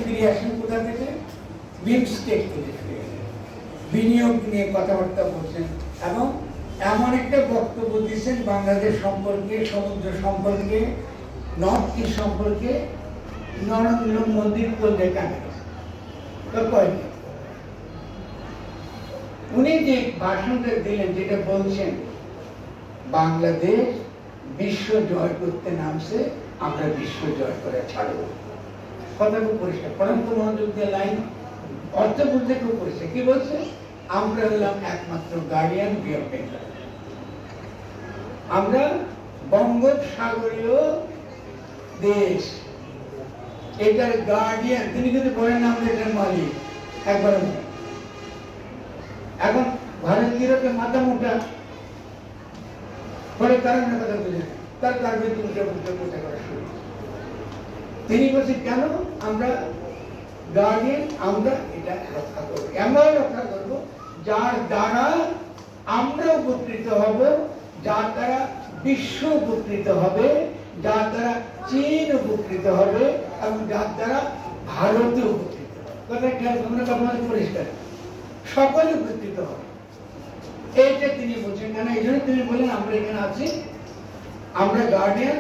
ফিরে আসেন কোথা থেকে? বিমস্টেক থেকে ফিরে আসেন, বিনিয়োগ নিয়ে কথাবার্তা বলছেন এবং এমন একটা বক্তব্য দিচ্ছেন বাংলাদেশ সম্পর্কে, সমুদ্র সম্পর্কে, নর্থ ইস্ট সম্পর্কে নরেন্দ্র মোদীর করলে কানে উনি যে ভাষণটা দিলেন, যেটা বলছেন বাংলাদেশ বিশ্ব জয় করতে নামছে, আমরা বিশ্ব জয় করে ছাড়বো। কথা খুব পরিষ্কার, পরন্ত মনোযোগ দিয়ে লাইন অর্থ বলতে খুব পরিষ্কার। কি বলছে? আমরা হলাম একমাত্র গার্ডিয়ান বে অফ বেঙ্গল, আমরা বঙ্গোপসাগরীয় দেশ, এটার গার্ডিয়ান। তিনি কিন্তু বলেন আমরা এটার মালিক, একবার এখন ভারতীয়কে মাথা মোটা পরে কারণ কথা বুঝে তার কারণে করা শুরু। তিনি বলছেন কেন আমরা গার্ডিয়ান, আমরা এটা রক্ষা করবো, এমন রক্ষা করবো যার দ্বারা আমরা উপকৃত হব, যার দ্বারা বিশ্ব উপকৃত হবে, যার দ্বারা চীন উপকৃত হবে এবং যার দ্বারা ভারত উপকৃত হবে। কথা খেয়াল করবেন, পরিষ্কার, সকলে উপকৃত হবে। এইটা তিনি বলছেন কেন? এই জন্য তিনি বলেন আমরা এখানে আছি, আমরা গার্ডিয়ান,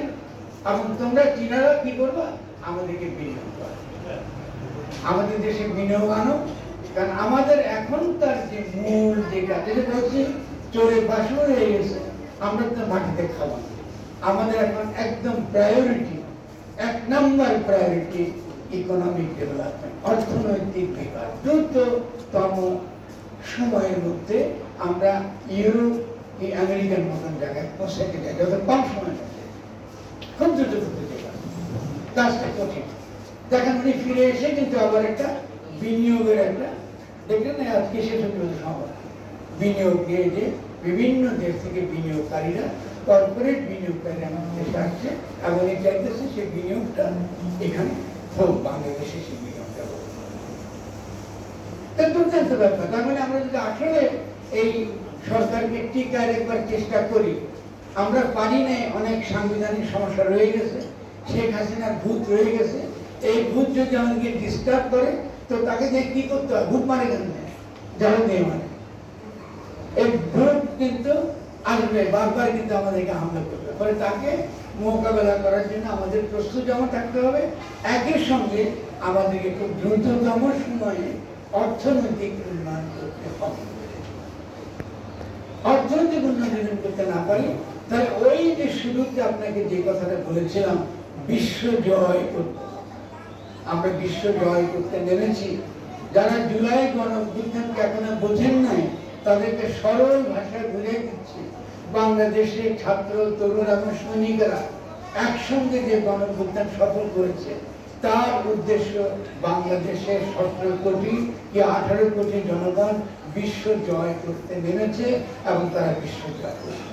এবং তোমরা চীনারা কি করবা? আমাদেরকে বিনিয়োগ করো, আমাদের দেশে বিনিয়োগ আনো। কারণ আমাদের এখন তার যে মূল যেটা বলছি চোরে বাসন হয়ে গেছে, আমরা তো মাটিতে খাবো। আমাদের এখন একদম প্রায়োরিটি, 1 নম্বর প্রায়োরিটি ইকোনমিক ডেভেলপমেন্ট, অর্থনৈতিক বিকাশ। দ্রুততম সময়ের মধ্যে আমরা ইউরোপ, আমেরিকার মতন জায়গায় পৌঁছাতে যাই, যত কম সময়ের মধ্যে, খুব দ্রুত করতে চাই। কাজটা কঠিন। দেখেন উনি ফিরে এসে কিন্তু আবার একটা বিনিয়োগের একটা দেখলেন না, আজকে শেষ হতে সম্ভব বিনিয়োগ দিয়ে যে বিভিন্ন দেশ থেকে বিনিয়োগকারীরা, কর্পোরেট বিনিয়োগকারীরা আমাদের দেশে আসছে এবং এই চাইতেছে সেই বিনিয়োগটা এখানে হোক, বাংলাদেশে সেই বিনিয়োগটা হোক। দুর্দান্ত ব্যাপার। তার মানে আমরা যদি আসলে এই সরকারকে টিকার একবার চেষ্টা করি, আমরা পারি নাই, অনেক সাংবিধানিক সমস্যা রয়ে গেছে, শেখ হাসিনার ভূত রয়ে গেছে। এই ভূত যদি আমাদেরকে ডিস্টার্ব করে তো তাকে দিয়ে কি করতে হয়? ভূত মানে কেন? যারা দিয়ে মানে এই ভূত কিন্তু আসবে, বারবার কিন্তু আমাদেরকে হামলা করবে। ফলে তাকে মোকাবেলা করার জন্য আমাদের প্রস্তুত যেমন থাকতে হবে, একই সঙ্গে আমাদেরকে খুব দ্রুততম সময়ে অর্থনৈতিক উন্নয়ন করতে হবে। অর্থনৈতিক উন্নয়ন করতে না পারি তাহলে ওই যে শুরুতে আপনাকে যে কথাটা বলেছিলাম, বিশ্ব জয় করতে, আমরা বিশ্ব জয় করতে নেমেছি। যারা জুলাই গণঅভ্যুত্থানকে এখনো বোঝেন নাই, তাদেরকে সরল ভাষায় বুঝিয়ে দিচ্ছি, বাংলাদেশে ছাত্র, তরুণ এবং সৈনিকেরা একসঙ্গে যে গণঅভ্যুত্থান সফল করেছে, তার উদ্দেশ্য বাংলাদেশের 17 কোটি কি 18 কোটি জনগণ বিশ্ব জয় করতে নেমেছে এবং তারা বিশ্ব জয় করছে।